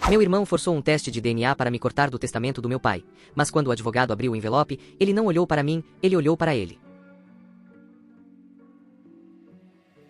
Meu irmão forçou um teste de DNA para me cortar do testamento do meu pai, mas quando o advogado abriu o envelope, ele não olhou para mim, ele olhou para ele.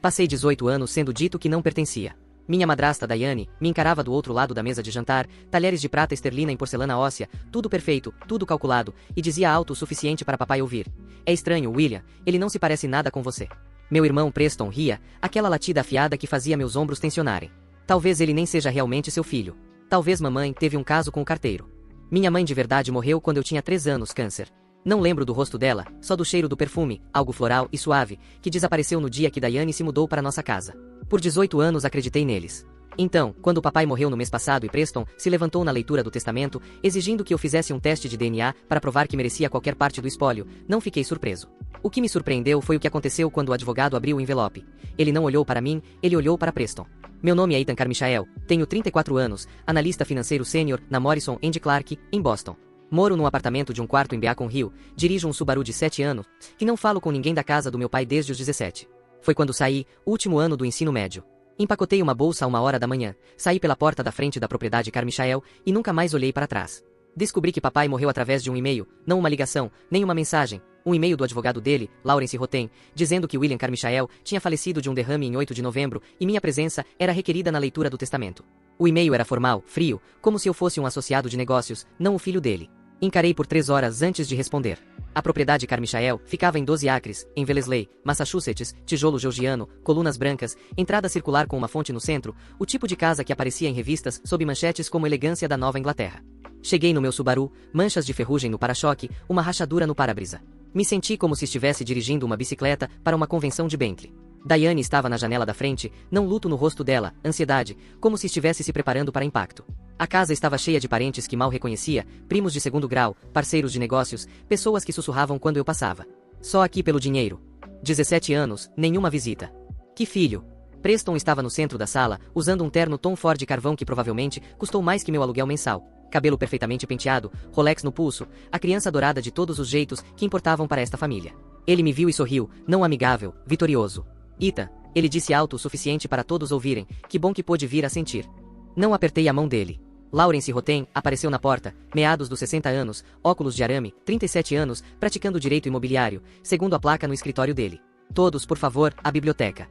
Passei 18 anos sendo dito que não pertencia. Minha madrasta Daiane me encarava do outro lado da mesa de jantar, talheres de prata esterlina em porcelana óssea, tudo perfeito, tudo calculado, e dizia alto o suficiente para papai ouvir: "É estranho, William, ele não se parece nada com você." Meu irmão Preston ria, aquela latida afiada que fazia meus ombros tensionarem. Talvez ele nem seja realmente seu filho. Talvez mamãe teve um caso com o carteiro. Minha mãe de verdade morreu quando eu tinha 3 anos, câncer. Não lembro do rosto dela, só do cheiro do perfume, algo floral e suave, que desapareceu no dia que Daiane se mudou para nossa casa. Por 18 anos acreditei neles. Então, quando o papai morreu no mês passado e Preston se levantou na leitura do testamento, exigindo que eu fizesse um teste de DNA para provar que merecia qualquer parte do espólio, não fiquei surpreso. O que me surpreendeu foi o que aconteceu quando o advogado abriu o envelope. Ele não olhou para mim, ele olhou para Preston. Meu nome é Ethan Carmichael, tenho 34 anos, analista financeiro sênior na Morrison & Clark, em Boston. Moro num apartamento de um quarto em Beacon Hill, dirijo um Subaru de 7 anos, e não falo com ninguém da casa do meu pai desde os 17. Foi quando saí, último ano do ensino médio. Empacotei uma bolsa a 1h da manhã, saí pela porta da frente da propriedade Carmichael e nunca mais olhei para trás. Descobri que papai morreu através de um e-mail, não uma ligação, nem uma mensagem. Um e-mail do advogado dele, Lawrence Rotem, dizendo que William Carmichael tinha falecido de um derrame em 8 de novembro e minha presença era requerida na leitura do testamento. O e-mail era formal, frio, como se eu fosse um associado de negócios, não o filho dele. Encarei por 3 horas antes de responder. A propriedade Carmichael ficava em 12 acres, em Wellesley, Massachusetts, tijolo georgiano, colunas brancas, entrada circular com uma fonte no centro, o tipo de casa que aparecia em revistas sob manchetes como elegância da Nova Inglaterra. Cheguei no meu Subaru, manchas de ferrugem no para-choque, uma rachadura no para-brisa. Me senti como se estivesse dirigindo uma bicicleta para uma convenção de Bentley. Daiane estava na janela da frente, não luto no rosto dela, ansiedade, como se estivesse se preparando para impacto. A casa estava cheia de parentes que mal reconhecia, primos de segundo grau, parceiros de negócios, pessoas que sussurravam quando eu passava. Só aqui pelo dinheiro. 17 anos, nenhuma visita. Que filho! Preston estava no centro da sala, usando um terno Tom Ford de carvão que provavelmente custou mais que meu aluguel mensal. Cabelo perfeitamente penteado, Rolex no pulso, a criança dourada de todos os jeitos que importavam para esta família. Ele me viu e sorriu, não amigável, vitorioso. Ethan, ele disse alto o suficiente para todos ouvirem, que bom que pôde vir a sentir. Não apertei a mão dele. Lawrence Rotem apareceu na porta, meados dos 60 anos, óculos de arame, 37 anos, praticando direito imobiliário, segundo a placa no escritório dele. Todos, por favor, à biblioteca.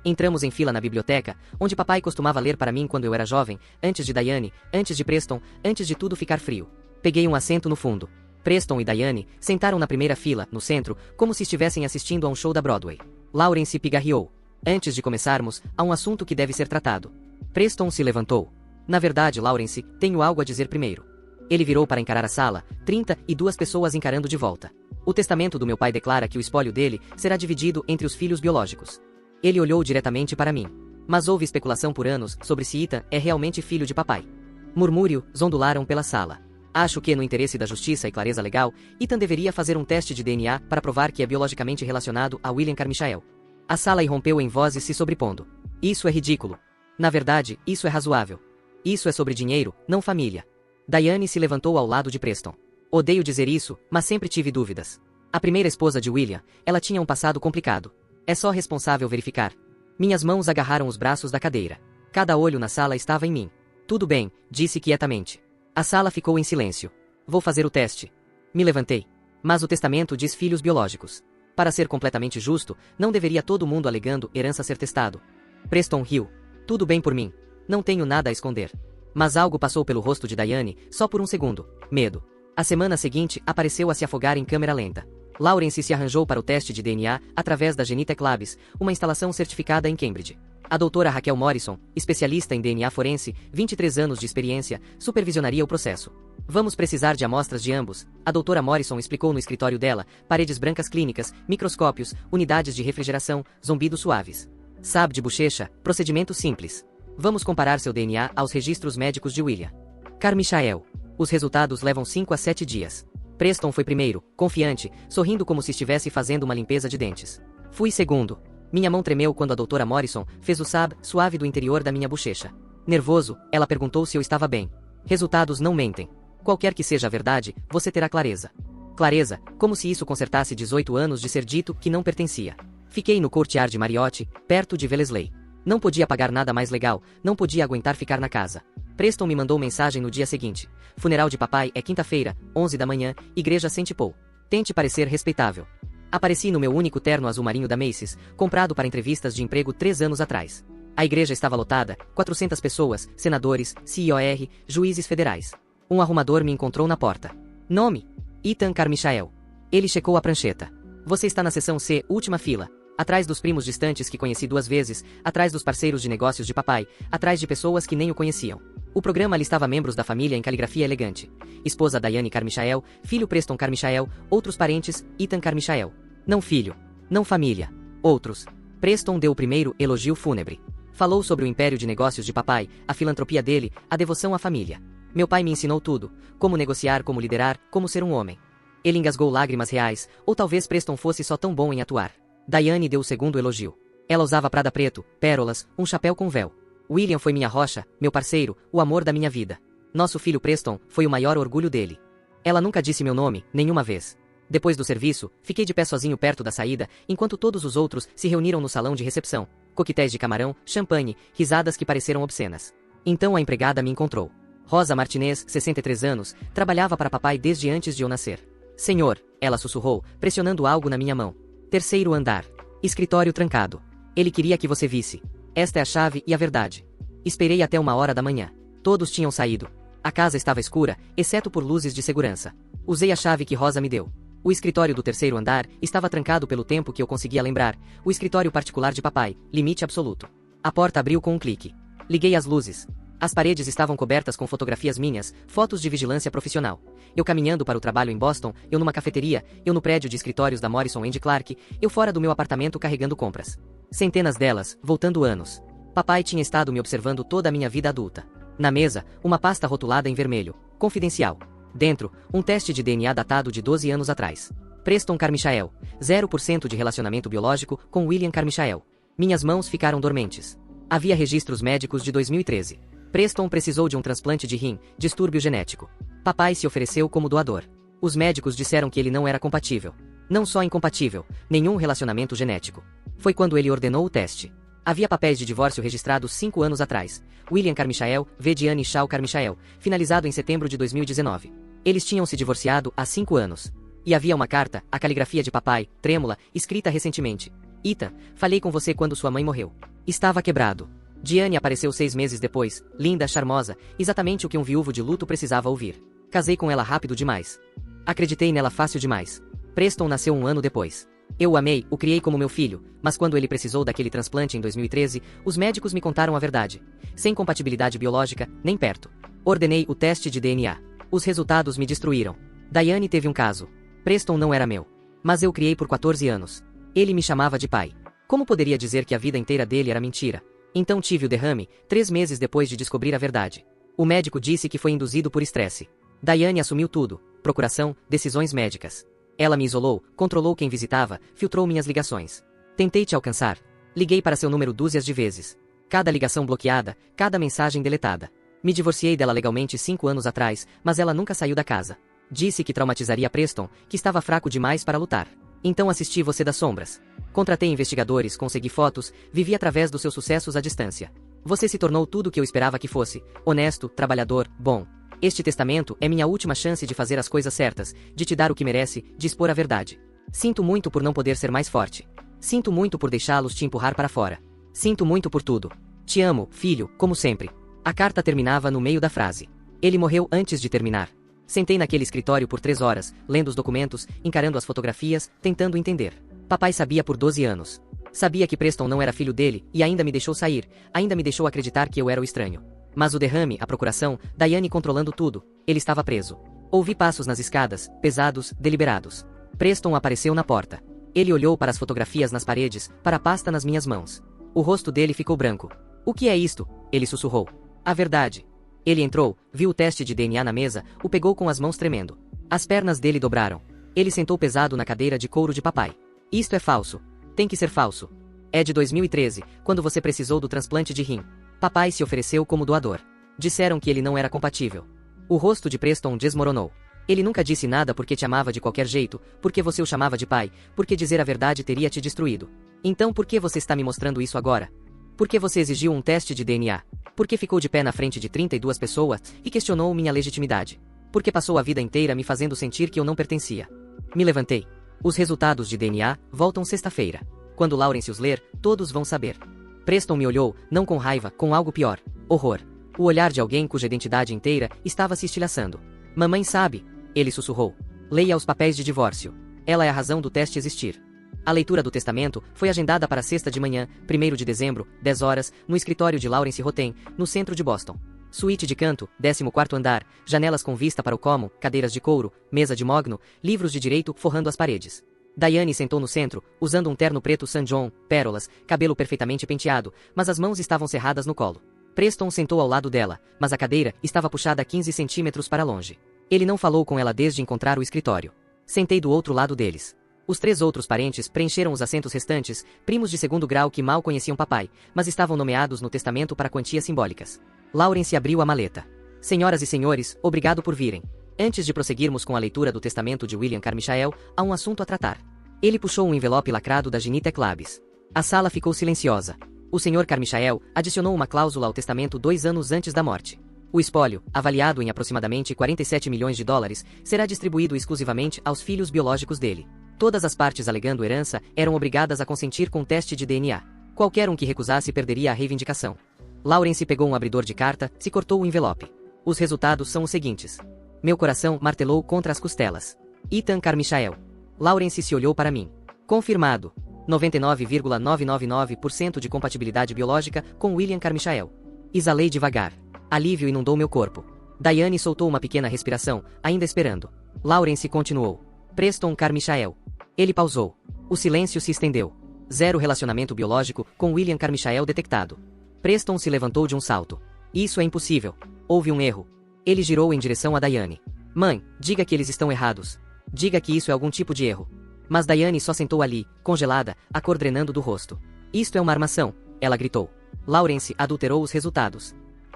Entramos em fila na biblioteca, onde papai costumava ler para mim quando eu era jovem, antes de Daiane, antes de Preston, antes de tudo ficar frio. Peguei um assento no fundo. Preston e Daiane sentaram na primeira fila, no centro, como se estivessem assistindo a um show da Broadway. Lawrence pigarreou. Antes de começarmos, há um assunto que deve ser tratado. Preston se levantou. Na verdade, Lawrence, tenho algo a dizer primeiro. Ele virou para encarar a sala, 32 pessoas encarando de volta. O testamento do meu pai declara que o espólio dele será dividido entre os filhos biológicos. Ele olhou diretamente para mim. Mas houve especulação por anos sobre se Ethan é realmente filho de papai. Murmúrios ondularam pela sala. Acho que, no interesse da justiça e clareza legal, Ethan deveria fazer um teste de DNA para provar que é biologicamente relacionado a William Carmichael. A sala irrompeu em vozes se sobrepondo. Isso é ridículo. Na verdade, isso é razoável. Isso é sobre dinheiro, não família. Daiane se levantou ao lado de Preston. Odeio dizer isso, mas sempre tive dúvidas. A primeira esposa de William, ela tinha um passado complicado. É só responsável verificar. Minhas mãos agarraram os braços da cadeira. Cada olho na sala estava em mim. Tudo bem, disse quietamente. A sala ficou em silêncio. Vou fazer o teste. Me levantei. Mas o testamento diz filhos biológicos. Para ser completamente justo, não deveria todo mundo alegando herança ser testado. Preston riu. Tudo bem por mim. Não tenho nada a esconder. Mas algo passou pelo rosto de Daiane, só por um segundo. Medo. A semana seguinte, apareceu a se afogar em câmera lenta. Lawrence se arranjou para o teste de DNA através da Genitech Labs, uma instalação certificada em Cambridge. A doutora Raquel Morrison, especialista em DNA forense, 23 anos de experiência, supervisionaria o processo. Vamos precisar de amostras de ambos, a doutora Morrison explicou no escritório dela, paredes brancas clínicas, microscópios, unidades de refrigeração, zumbidos suaves. SAB de bochecha, procedimento simples. Vamos comparar seu DNA aos registros médicos de William Carmichael. Os resultados levam 5 a 7 dias. Preston foi primeiro, confiante, sorrindo como se estivesse fazendo uma limpeza de dentes. Fui segundo. Minha mão tremeu quando a doutora Morrison fez o SAB suave do interior da minha bochecha. Nervoso, ela perguntou se eu estava bem. Resultados não mentem. Qualquer que seja a verdade, você terá clareza. Clareza, como se isso consertasse 18 anos de ser dito que não pertencia. Fiquei no Courtyard de Marriott, perto de Wellesley. Não podia pagar nada mais legal, não podia aguentar ficar na casa. Preston me mandou mensagem no dia seguinte. Funeral de papai é quinta-feira, 11 da manhã, igreja St. Paul. Tente parecer respeitável. Apareci no meu único terno azul marinho da Macy's, comprado para entrevistas de emprego 3 anos atrás. A igreja estava lotada, 400 pessoas, senadores, CIOR, juízes federais. Um arrumador me encontrou na porta. Nome: Ethan Carmichael. Ele checou a prancheta. Você está na seção C, última fila. Atrás dos primos distantes que conheci 2 vezes, atrás dos parceiros de negócios de papai, atrás de pessoas que nem o conheciam. O programa listava membros da família em caligrafia elegante. Esposa Diane Carmichael, filho Preston Carmichael, outros parentes, Ethan Carmichael. Não filho. Não família. Outros. Preston deu o primeiro elogio fúnebre. Falou sobre o império de negócios de papai, a filantropia dele, a devoção à família. Meu pai me ensinou tudo. Como negociar, como liderar, como ser um homem. Ele engasgou lágrimas reais, ou talvez Preston fosse só tão bom em atuar. Diane deu o segundo elogio. Ela usava prada preto, pérolas, um chapéu com véu. William foi minha rocha, meu parceiro, o amor da minha vida. Nosso filho Preston foi o maior orgulho dele. Ela nunca disse meu nome, nenhuma vez. Depois do serviço, fiquei de pé sozinho perto da saída, enquanto todos os outros se reuniram no salão de recepção. Coquetéis de camarão, champanhe, risadas que pareceram obscenas. Então a empregada me encontrou. Rosa Martinez, 63 anos, trabalhava para papai desde antes de eu nascer. Senhor, ela sussurrou, pressionando algo na minha mão. 3º andar. Escritório trancado. Ele queria que você visse. Esta é a chave e a verdade. Esperei até 1h da manhã. Todos tinham saído. A casa estava escura, exceto por luzes de segurança. Usei a chave que Rosa me deu. O escritório do 3º andar estava trancado pelo tempo que eu conseguia lembrar. O escritório particular de papai, limite absoluto. A porta abriu com um clique. Liguei as luzes. As paredes estavam cobertas com fotografias minhas, fotos de vigilância profissional. Eu caminhando para o trabalho em Boston, eu numa cafeteria, eu no prédio de escritórios da Morrison & Clark, eu fora do meu apartamento carregando compras. Centenas delas, voltando anos. Papai tinha estado me observando toda a minha vida adulta. Na mesa, uma pasta rotulada em vermelho. Confidencial. Dentro, um teste de DNA datado de 12 anos atrás. Preston Carmichael. 0% de relacionamento biológico com William Carmichael. Minhas mãos ficaram dormentes. Havia registros médicos de 2013. Preston precisou de um transplante de rim, distúrbio genético. Papai se ofereceu como doador. Os médicos disseram que ele não era compatível. Não só incompatível, nenhum relacionamento genético. Foi quando ele ordenou o teste. Havia papéis de divórcio registrados 5 anos atrás. William Carmichael, v. Diane Shaw Carmichael, finalizado em setembro de 2019. Eles tinham se divorciado há 5 anos. E havia uma carta, a caligrafia de papai, trêmula, escrita recentemente. Ethan, falei com você quando sua mãe morreu. Estava quebrado. Diane apareceu 6 meses depois, linda, charmosa, exatamente o que um viúvo de luto precisava ouvir. Casei com ela rápido demais. Acreditei nela fácil demais. Preston nasceu 1 ano depois. Eu o amei, o criei como meu filho, mas quando ele precisou daquele transplante em 2013, os médicos me contaram a verdade. Sem compatibilidade biológica, nem perto. Ordenei o teste de DNA. Os resultados me destruíram. Diane teve um caso. Preston não era meu. Mas eu o criei por 14 anos. Ele me chamava de pai. Como poderia dizer que a vida inteira dele era mentira? Então tive o derrame, 3 meses depois de descobrir a verdade. O médico disse que foi induzido por estresse. Diane assumiu tudo: procuração, decisões médicas. Ela me isolou, controlou quem visitava, filtrou minhas ligações. Tentei te alcançar. Liguei para seu número dúzias de vezes. Cada ligação bloqueada, cada mensagem deletada. Me divorciei dela legalmente 5 anos atrás, mas ela nunca saiu da casa. Disse que traumatizaria Preston, que estava fraco demais para lutar. Então assisti Você das Sombras. Contratei investigadores, consegui fotos, vivi através dos seus sucessos à distância. Você se tornou tudo o que eu esperava que fosse: honesto, trabalhador, bom. Este testamento é minha última chance de fazer as coisas certas, de te dar o que merece, de expor a verdade. Sinto muito por não poder ser mais forte. Sinto muito por deixá-los te empurrar para fora. Sinto muito por tudo. Te amo, filho, como sempre. A carta terminava no meio da frase. Ele morreu antes de terminar. Sentei naquele escritório por 3 horas, lendo os documentos, encarando as fotografias, tentando entender. Papai sabia por 12 anos. Sabia que Preston não era filho dele, e ainda me deixou sair, ainda me deixou acreditar que eu era o estranho. Mas o derrame, a procuração, Diane controlando tudo, ele estava preso. Ouvi passos nas escadas, pesados, deliberados. Preston apareceu na porta. Ele olhou para as fotografias nas paredes, para a pasta nas minhas mãos. O rosto dele ficou branco. O que é isto? Ele sussurrou. A verdade. Ele entrou, viu o teste de DNA na mesa, o pegou com as mãos tremendo. As pernas dele dobraram. Ele sentou pesado na cadeira de couro de papai. Isto é falso. Tem que ser falso. É de 2013, quando você precisou do transplante de rim. Papai se ofereceu como doador. Disseram que ele não era compatível. O rosto de Preston desmoronou. Ele nunca disse nada porque te amava de qualquer jeito, porque você o chamava de pai, porque dizer a verdade teria te destruído. Então por que você está me mostrando isso agora? Por que você exigiu um teste de DNA? Por que ficou de pé na frente de 32 pessoas e questionou minha legitimidade? Por que passou a vida inteira me fazendo sentir que eu não pertencia? Me levantei. Os resultados de DNA voltam sexta-feira. Quando Lawrence os ler, todos vão saber. Preston me olhou, não com raiva, com algo pior. Horror. O olhar de alguém cuja identidade inteira estava se estilhaçando. Mamãe sabe, ele sussurrou. Leia os papéis de divórcio. Ela é a razão do teste existir. A leitura do testamento foi agendada para sexta de manhã, 1º de dezembro, 10 horas, no escritório de Lawrence Rotem, no centro de Boston. Suíte de canto, 14º andar, janelas com vista para o common, cadeiras de couro, mesa de mogno, livros de direito forrando as paredes. Diane sentou no centro, usando um terno preto St. John, pérolas, cabelo perfeitamente penteado, mas as mãos estavam cerradas no colo. Preston sentou ao lado dela, mas a cadeira estava puxada 15 centímetros para longe. Ele não falou com ela desde encontrar o escritório. Sentei do outro lado deles. Os 3 outros parentes preencheram os assentos restantes, primos de segundo grau que mal conheciam papai, mas estavam nomeados no testamento para quantias simbólicas. Lawrence abriu a maleta. Senhoras e senhores, obrigado por virem. Antes de prosseguirmos com a leitura do testamento de William Carmichael, há um assunto a tratar. Ele puxou um envelope lacrado da Ginitec Labs. A sala ficou silenciosa. O Sr. Carmichael adicionou uma cláusula ao testamento 2 anos antes da morte. O espólio, avaliado em aproximadamente 47 milhões de dólares, será distribuído exclusivamente aos filhos biológicos dele. Todas as partes alegando herança eram obrigadas a consentir com teste de DNA. Qualquer um que recusasse perderia a reivindicação. Lawrence pegou um abridor de carta, se cortou o envelope. Os resultados são os seguintes. Meu coração martelou contra as costelas. Ethan Carmichael. Lawrence se olhou para mim. Confirmado. 99,999% de compatibilidade biológica com William Carmichael. Exalei devagar. Alívio inundou meu corpo. Diane soltou uma pequena respiração, ainda esperando. Lawrence continuou. Preston Carmichael. Ele pausou. O silêncio se estendeu. 0 relacionamento biológico com William Carmichael detectado. Preston se levantou de um salto. Isso é impossível. Houve um erro. Ele girou em direção a Diane. Mãe, diga que eles estão errados. Diga que isso é algum tipo de erro. Mas Diane só sentou ali, congelada, a cor drenando do rosto. Isto é uma armação, ela gritou. Lawrence adulterou os resultados.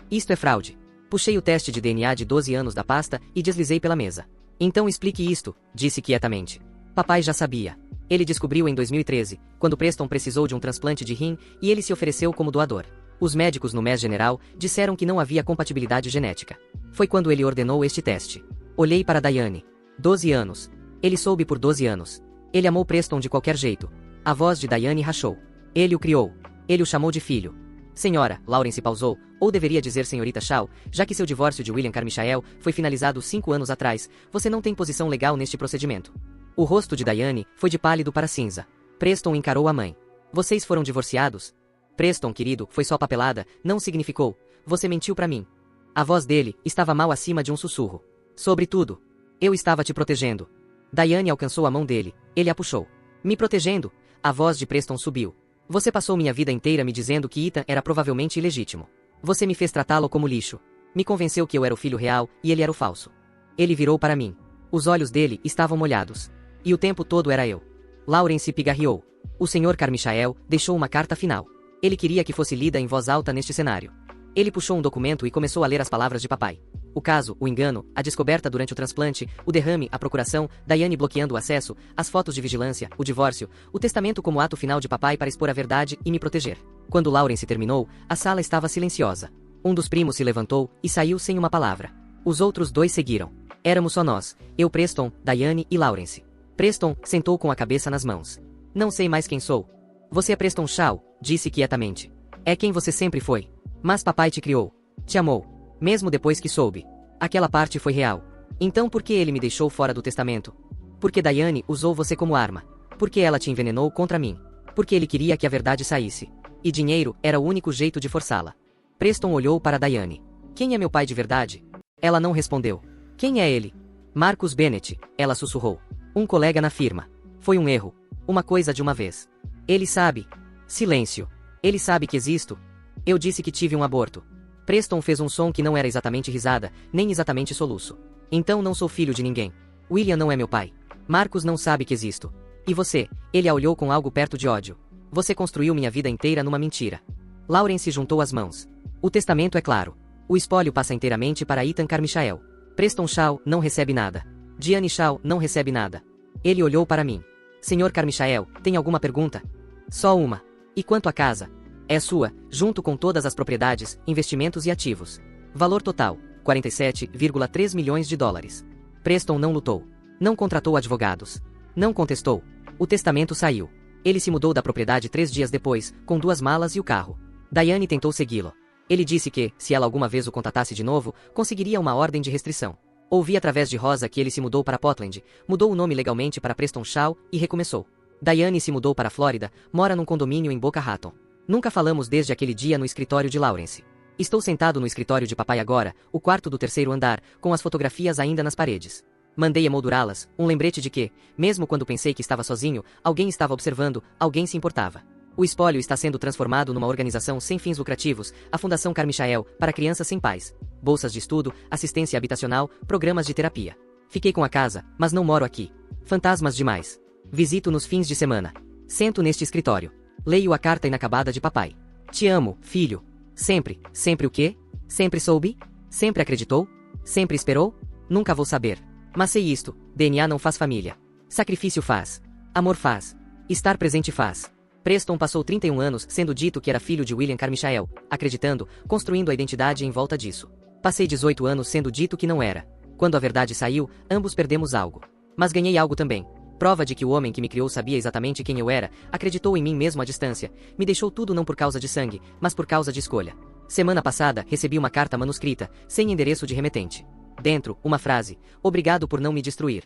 Isto é fraude. Puxei o teste de DNA de 12 anos da pasta e deslizei pela mesa. Então explique isto, disse quietamente. Papai já sabia. Ele descobriu em 2013, quando Preston precisou de um transplante de rim e ele se ofereceu como doador. Os médicos no Mass General disseram que não havia compatibilidade genética. Foi quando ele ordenou este teste. Olhei para Diane. 12 anos. Ele soube por 12 anos. Ele amou Preston de qualquer jeito. A voz de Diane rachou. Ele o criou. Ele o chamou de filho. Senhora, Lawrence pausou, ou deveria dizer senhorita Shaw, já que seu divórcio de William Carmichael foi finalizado 5 anos atrás, você não tem posição legal neste procedimento. O rosto de Diane foi de pálido para cinza. Preston encarou a mãe. Vocês foram divorciados? Preston, querido, foi só papelada, não significou. Você mentiu para mim. A voz dele estava mal acima de um sussurro. Sobretudo, eu estava te protegendo. Diane alcançou a mão dele, ele a puxou. Me protegendo? A voz de Preston subiu. Você passou minha vida inteira me dizendo que Ethan era provavelmente ilegítimo. Você me fez tratá-lo como lixo. Me convenceu que eu era o filho real e ele era o falso. Ele virou para mim. Os olhos dele estavam molhados. E o tempo todo era eu. Lawrence pigarreou. O Sr. Carmichael deixou uma carta final. Ele queria que fosse lida em voz alta neste cenário. Ele puxou um documento e começou a ler as palavras de papai. O caso, o engano, a descoberta durante o transplante, o derrame, a procuração, Diane bloqueando o acesso, as fotos de vigilância, o divórcio, o testamento como ato final de papai para expor a verdade e me proteger. Quando Lawrence terminou, a sala estava silenciosa. Um dos primos se levantou e saiu sem uma palavra. Os outros 2 seguiram. Éramos só nós, eu Preston, Diane e Lawrence. Preston sentou com a cabeça nas mãos. Não sei mais quem sou. Você é Preston Shaw, disse quietamente. É quem você sempre foi. Mas papai te criou. Te amou. Mesmo depois que soube. Aquela parte foi real. Então por que ele me deixou fora do testamento? Porque Diane usou você como arma. Porque ela te envenenou contra mim. Porque ele queria que a verdade saísse. E dinheiro era o único jeito de forçá-la. Preston olhou para Diane. Quem é meu pai de verdade? Ela não respondeu. Quem é ele? Marcus Bennett, ela sussurrou. Um colega na firma. Foi um erro. Uma coisa de uma vez. Ele sabe. Silêncio. Ele sabe que existo. Eu disse que tive um aborto. Preston fez um som que não era exatamente risada, nem exatamente soluço. Então não sou filho de ninguém. William não é meu pai. Marcus não sabe que existo. E você? Ele a olhou com algo perto de ódio. Você construiu minha vida inteira numa mentira. Lawrence juntou as mãos. O testamento é claro. O espólio passa inteiramente para Ethan Carmichael. Preston Shaw não recebe nada. Diane Shaw não recebe nada. Ele olhou para mim. Sr. Carmichael, tem alguma pergunta? Só uma. E quanto à casa? É sua, junto com todas as propriedades, investimentos e ativos. Valor total, 47,3 milhões de dólares. Preston não lutou. Não contratou advogados. Não contestou. O testamento saiu. Ele se mudou da propriedade 3 dias depois, com 2 malas e o carro. Diane tentou segui-lo. Ele disse que, se ela alguma vez o contatasse de novo, conseguiria uma ordem de restrição. Ouvi através de Rosa que ele se mudou para Portland, mudou o nome legalmente para Preston Shaw e recomeçou. Diane se mudou para a Flórida, mora num condomínio em Boca Raton. Nunca falamos desde aquele dia no escritório de Lawrence. Estou sentado no escritório de papai agora, o quarto do 3º andar, com as fotografias ainda nas paredes. Mandei emoldurá-las, um lembrete de que, mesmo quando pensei que estava sozinho, alguém estava observando, alguém se importava. O espólio está sendo transformado numa organização sem fins lucrativos, a Fundação Carmichael, para crianças sem pais. Bolsas de estudo, assistência habitacional, programas de terapia. Fiquei com a casa, mas não moro aqui. Fantasmas demais. Visito nos fins de semana. Sento neste escritório. Leio a carta inacabada de papai. Te amo, filho. Sempre, sempre o quê? Sempre soube? Sempre acreditou? Sempre esperou? Nunca vou saber. Mas sei isto, DNA não faz família. Sacrifício faz. Amor faz. Estar presente faz. Preston passou 31 anos sendo dito que era filho de William Carmichael, acreditando, construindo a identidade em volta disso. Passei 18 anos sendo dito que não era. Quando a verdade saiu, ambos perdemos algo. Mas ganhei algo também. Prova de que o homem que me criou sabia exatamente quem eu era, acreditou em mim mesmo à distância, me deixou tudo não por causa de sangue, mas por causa de escolha. Semana passada, recebi uma carta manuscrita, sem endereço de remetente. Dentro, uma frase: obrigado por não me destruir.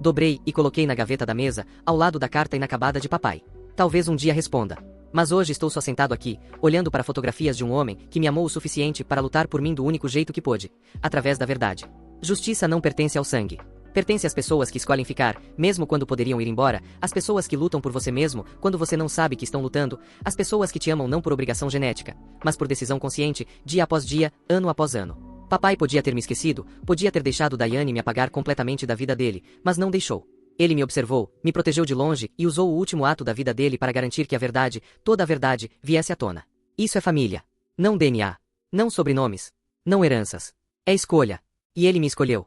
Dobrei e coloquei na gaveta da mesa, ao lado da carta inacabada de papai. Talvez um dia responda. Mas hoje estou só sentado aqui, olhando para fotografias de um homem que me amou o suficiente para lutar por mim do único jeito que pôde, através da verdade. Justiça não pertence ao sangue. Pertence às pessoas que escolhem ficar, mesmo quando poderiam ir embora, às pessoas que lutam por você mesmo, quando você não sabe que estão lutando, às pessoas que te amam não por obrigação genética, mas por decisão consciente, dia após dia, ano após ano. Papai podia ter me esquecido, podia ter deixado Diane me apagar completamente da vida dele, mas não deixou. Ele me observou, me protegeu de longe e usou o último ato da vida dele para garantir que a verdade, toda a verdade, viesse à tona. Isso é família. Não DNA. Não sobrenomes. Não heranças. É escolha. E ele me escolheu.